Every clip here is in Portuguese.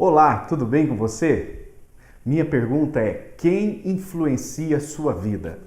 Olá, tudo bem com você? Minha pergunta é: quem influencia a sua vida?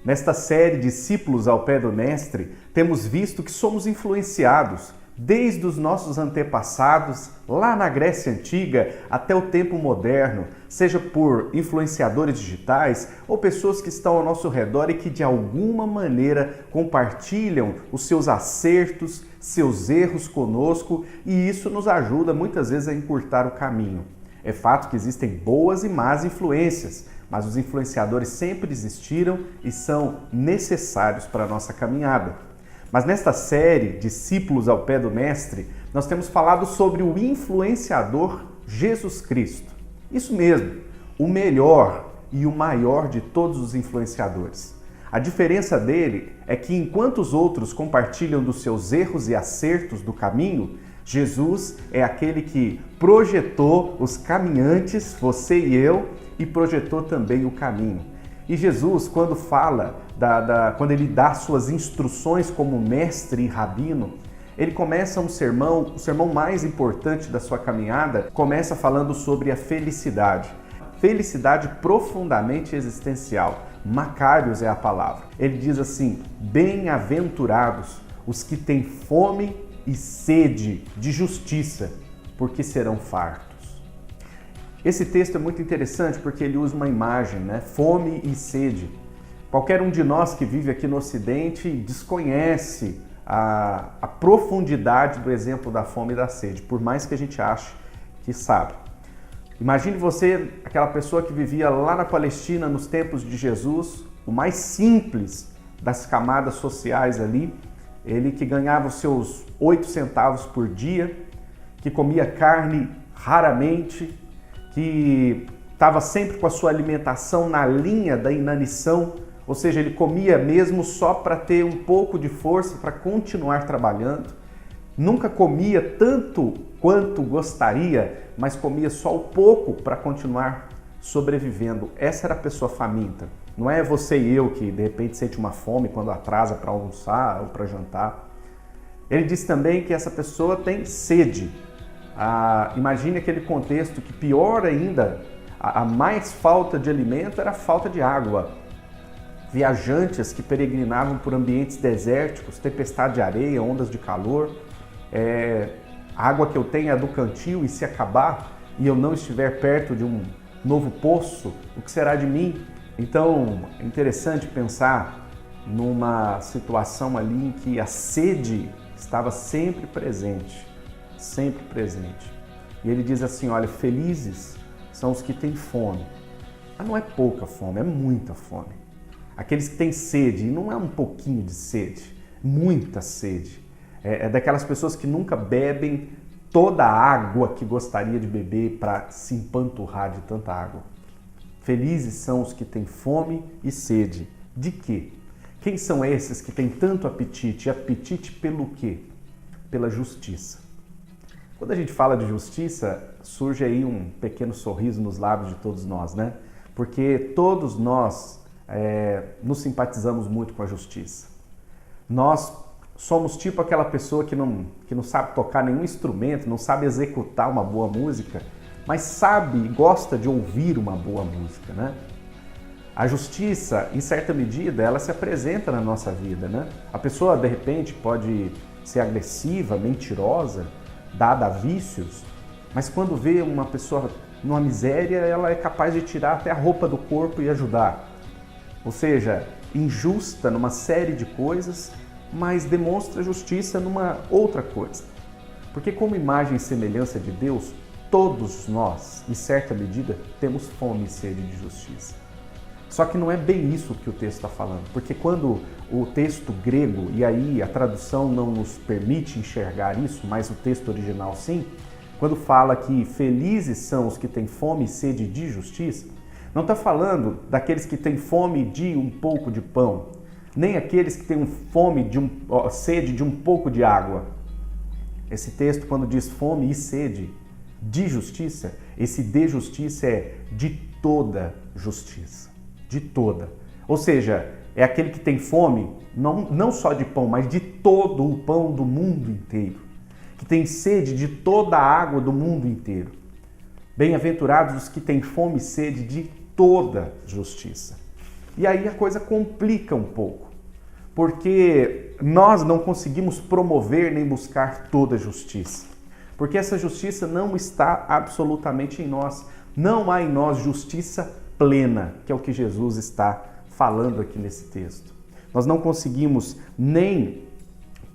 Nesta série Discípulos ao Pé do Mestre, temos visto que somos influenciados desde os nossos antepassados, lá na Grécia Antiga, até o tempo moderno, seja por influenciadores digitais ou pessoas que estão ao nosso redor e que de alguma maneira compartilham os seus acertos, seus erros conosco, e isso nos ajuda muitas vezes a encurtar o caminho. É fato que existem boas e más influências, mas os influenciadores sempre existiram e são necessários para a nossa caminhada. Mas nesta série, Discípulos ao Pé do Mestre, nós temos falado sobre o influenciador Jesus Cristo. Isso mesmo, o melhor e o maior de todos os influenciadores. A diferença dele é que enquanto os outros compartilham dos seus erros e acertos do caminho, Jesus é aquele que projetou os caminhantes, você e eu, e projetou também o caminho. E Jesus, quando fala, quando ele dá suas instruções como mestre e rabino, ele começa o sermão mais importante da sua caminhada, começa falando sobre a felicidade. Felicidade profundamente existencial. Macários é a palavra. Ele diz assim: bem-aventurados os que têm fome e sede de justiça, porque serão fartos. Esse texto é muito interessante porque ele usa uma imagem, né? Fome e sede. Qualquer um de nós que vive aqui no Ocidente desconhece a profundidade do exemplo da fome e da sede, por mais que a gente ache que sabe. Imagine você, aquela pessoa que vivia lá na Palestina nos tempos de Jesus, o mais simples das camadas sociais ali, ele que ganhava os seus 8 centavos por dia, que comia carne raramente, que estava sempre com a sua alimentação na linha da inanição, ou seja, ele comia mesmo só para ter um pouco de força para continuar trabalhando. Nunca comia tanto quanto gostaria, mas comia só o pouco para continuar sobrevivendo. Essa era a pessoa faminta. Não é você e eu que de repente sente uma fome quando atrasa para almoçar ou para jantar. Ele diz também que essa pessoa tem sede. Imagine aquele contexto que pior ainda, a mais falta de alimento era a falta de água. Viajantes que peregrinavam por ambientes desérticos, tempestade de areia, ondas de calor. A água que eu tenho é do cantil e se acabar e eu não estiver perto de um novo poço, o que será de mim? Então é interessante pensar numa situação ali em que a sede estava sempre presente. Sempre presente. E ele diz assim, olha, felizes são os que têm fome. Mas não é pouca fome, é muita fome. Aqueles que têm sede, e não é um pouquinho de sede, muita sede. É daquelas pessoas que nunca bebem toda a água que gostaria de beber para se empanturrar de tanta água. Felizes são os que têm fome e sede. De quê? Quem são esses que têm tanto apetite? E apetite pelo quê? Pela justiça. Quando a gente fala de justiça, surge aí um pequeno sorriso nos lábios de todos nós, né? Porque todos nós nos simpatizamos muito com a justiça. Nós somos tipo aquela pessoa que não sabe tocar nenhum instrumento, não sabe executar uma boa música, mas sabe e gosta de ouvir uma boa música, né? A justiça, em certa medida, ela se apresenta na nossa vida, né? A pessoa, de repente, pode ser agressiva, mentirosa, dada a vícios, mas quando vê uma pessoa numa miséria, ela é capaz de tirar até a roupa do corpo e ajudar. Ou seja, injusta numa série de coisas, mas demonstra justiça numa outra coisa. Porque como imagem e semelhança de Deus, todos nós, em certa medida, temos fome e sede de justiça. Só que não é bem isso que o texto está falando, porque quando o texto grego, e aí a tradução não nos permite enxergar isso, mas o texto original sim, quando fala que felizes são os que têm fome e sede de justiça, não está falando daqueles que têm fome de um pouco de pão, nem aqueles que têm sede de um pouco de água. Esse texto, quando diz fome e sede de justiça, esse de justiça é de toda justiça. De toda. Ou seja, é aquele que tem fome, não só de pão, mas de todo o pão do mundo inteiro, que tem sede de toda a água do mundo inteiro. Bem-aventurados os que têm fome e sede de toda justiça. E aí a coisa complica um pouco, porque nós não conseguimos promover nem buscar toda justiça, porque essa justiça não está absolutamente em nós. Não há em nós justiça plena, que é o que Jesus está falando aqui nesse texto. Nós não conseguimos nem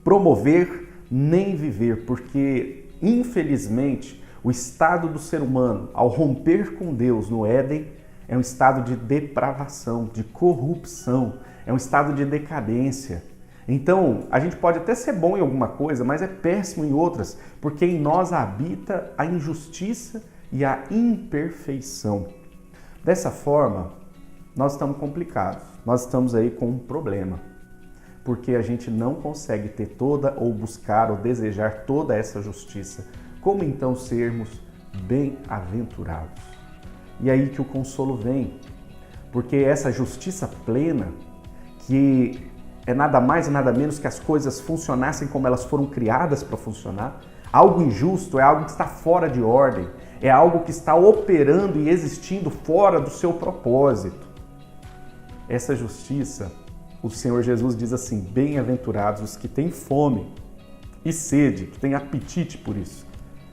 promover, nem viver, porque, infelizmente, o estado do ser humano, ao romper com Deus no Éden, é um estado de depravação, de corrupção, é um estado de decadência. Então, a gente pode até ser bom em alguma coisa, mas é péssimo em outras, porque em nós habita a injustiça e a imperfeição. Dessa forma, nós estamos complicados, nós estamos aí com um problema, porque a gente não consegue ter toda ou buscar ou desejar toda essa justiça. Como então sermos bem-aventurados? E aí que o consolo vem, porque essa justiça plena, que é nada mais e nada menos que as coisas funcionassem como elas foram criadas para funcionar. Algo injusto é algo que está fora de ordem, é algo que está operando e existindo fora do seu propósito. Essa justiça, o Senhor Jesus diz assim: bem-aventurados os que têm fome e sede, que têm apetite por isso,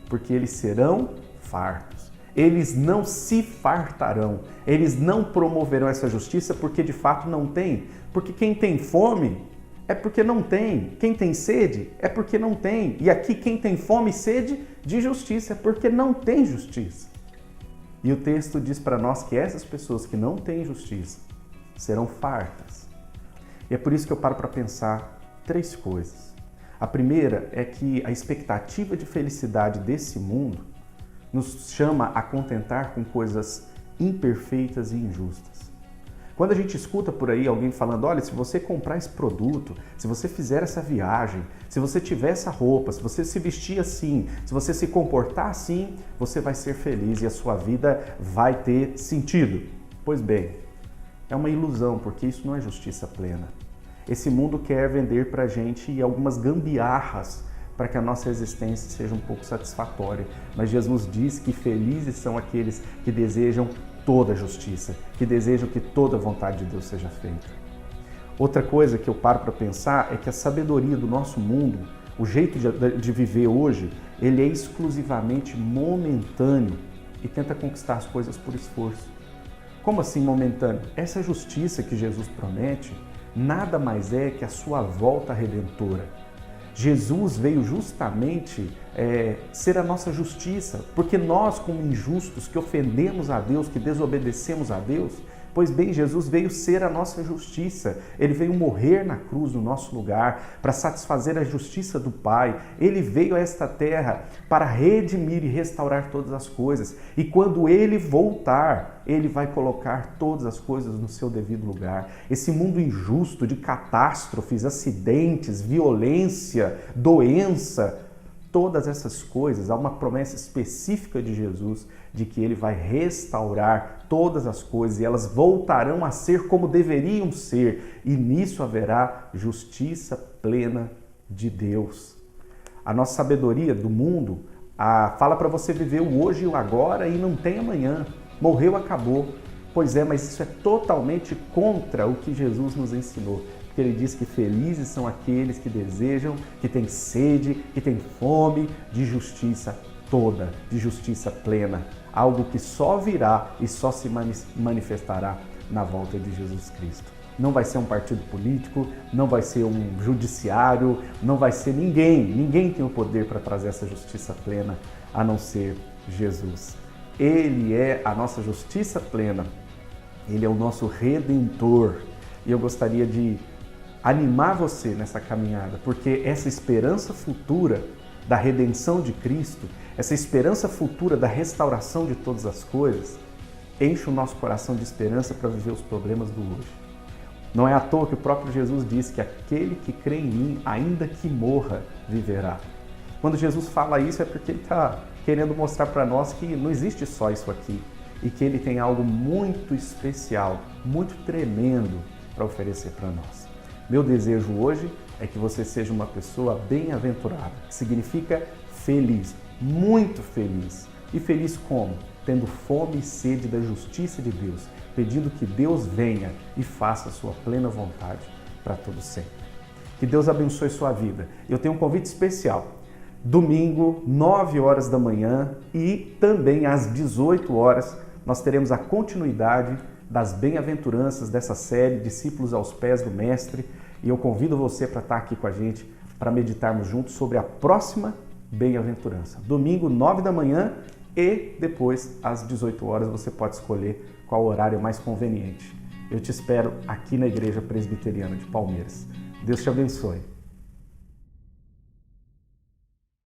porque eles serão fartos. Eles não se fartarão, eles não promoverão essa justiça porque de fato não tem. Porque quem tem fome é porque não tem, quem tem sede é porque não tem. E aqui quem tem fome e sede de justiça é porque não tem justiça. E o texto diz para nós que essas pessoas que não têm justiça serão fartas. E é por isso que eu paro para pensar três coisas. A primeira é que a expectativa de felicidade desse mundo nos chama a contentar com coisas imperfeitas e injustas. Quando a gente escuta por aí alguém falando, olha, se você comprar esse produto, se você fizer essa viagem, se você tiver essa roupa, se você se vestir assim, se você se comportar assim, você vai ser feliz e a sua vida vai ter sentido. Pois bem, é uma ilusão, porque isso não é justiça plena. Esse mundo quer vender pra gente algumas gambiarras para que a nossa existência seja um pouco satisfatória. Mas Jesus diz que felizes são aqueles que desejam toda a justiça, que desejam que toda a vontade de Deus seja feita. Outra coisa que eu paro para pensar é que a sabedoria do nosso mundo, o jeito de viver hoje, ele é exclusivamente momentâneo e tenta conquistar as coisas por esforço. Como assim momentâneo? Essa justiça que Jesus promete nada mais é que a sua volta redentora. Jesus veio justamente ser a nossa justiça, porque nós, como injustos, que ofendemos a Deus, que desobedecemos a Deus, pois bem, Jesus veio ser a nossa justiça. Ele veio morrer na cruz no nosso lugar para satisfazer a justiça do Pai. Ele veio a esta terra para redimir e restaurar todas as coisas. E quando Ele voltar, Ele vai colocar todas as coisas no seu devido lugar. Esse mundo injusto de catástrofes, acidentes, violência, doença, todas essas coisas, há uma promessa específica de Jesus de que Ele vai restaurar todas as coisas e elas voltarão a ser como deveriam ser, e nisso haverá justiça plena de Deus. A nossa sabedoria do mundo fala para você viver o hoje e o agora e não tem amanhã. Morreu, acabou. Pois é, mas isso é totalmente contra o que Jesus nos ensinou. Porque Ele diz que felizes são aqueles que desejam, que têm sede, que têm fome de justiça toda, de justiça plena. Algo que só virá e só se manifestará na volta de Jesus Cristo. Não vai ser um partido político, não vai ser um judiciário, não vai ser ninguém. Ninguém tem o poder para trazer essa justiça plena, a não ser Jesus. Ele é a nossa justiça plena. Ele é o nosso Redentor. E eu gostaria de animar você nessa caminhada, porque essa esperança futura da redenção de Cristo, essa esperança futura da restauração de todas as coisas, enche o nosso coração de esperança para viver os problemas do hoje. Não é à toa que o próprio Jesus diz que aquele que crê em mim, ainda que morra, viverá. Quando Jesus fala isso é porque Ele está querendo mostrar para nós que não existe só isso aqui, e que Ele tem algo muito especial, muito tremendo para oferecer para nós. Meu desejo hoje é que você seja uma pessoa bem-aventurada, que significa feliz, muito feliz. E feliz como? Tendo fome e sede da justiça de Deus, pedindo que Deus venha e faça a sua plena vontade para todo sempre. Que Deus abençoe sua vida. Eu tenho um convite especial. Domingo, 9 horas da manhã e também às 18 horas, nós teremos a continuidade das bem-aventuranças dessa série Discípulos aos Pés do Mestre. E eu convido você para estar aqui com a gente para meditarmos juntos sobre a próxima bem-aventurança. Domingo, 9 da manhã e depois, às 18 horas, você pode escolher qual horário mais conveniente. Eu te espero aqui na Igreja Presbiteriana de Palmeiras. Deus te abençoe.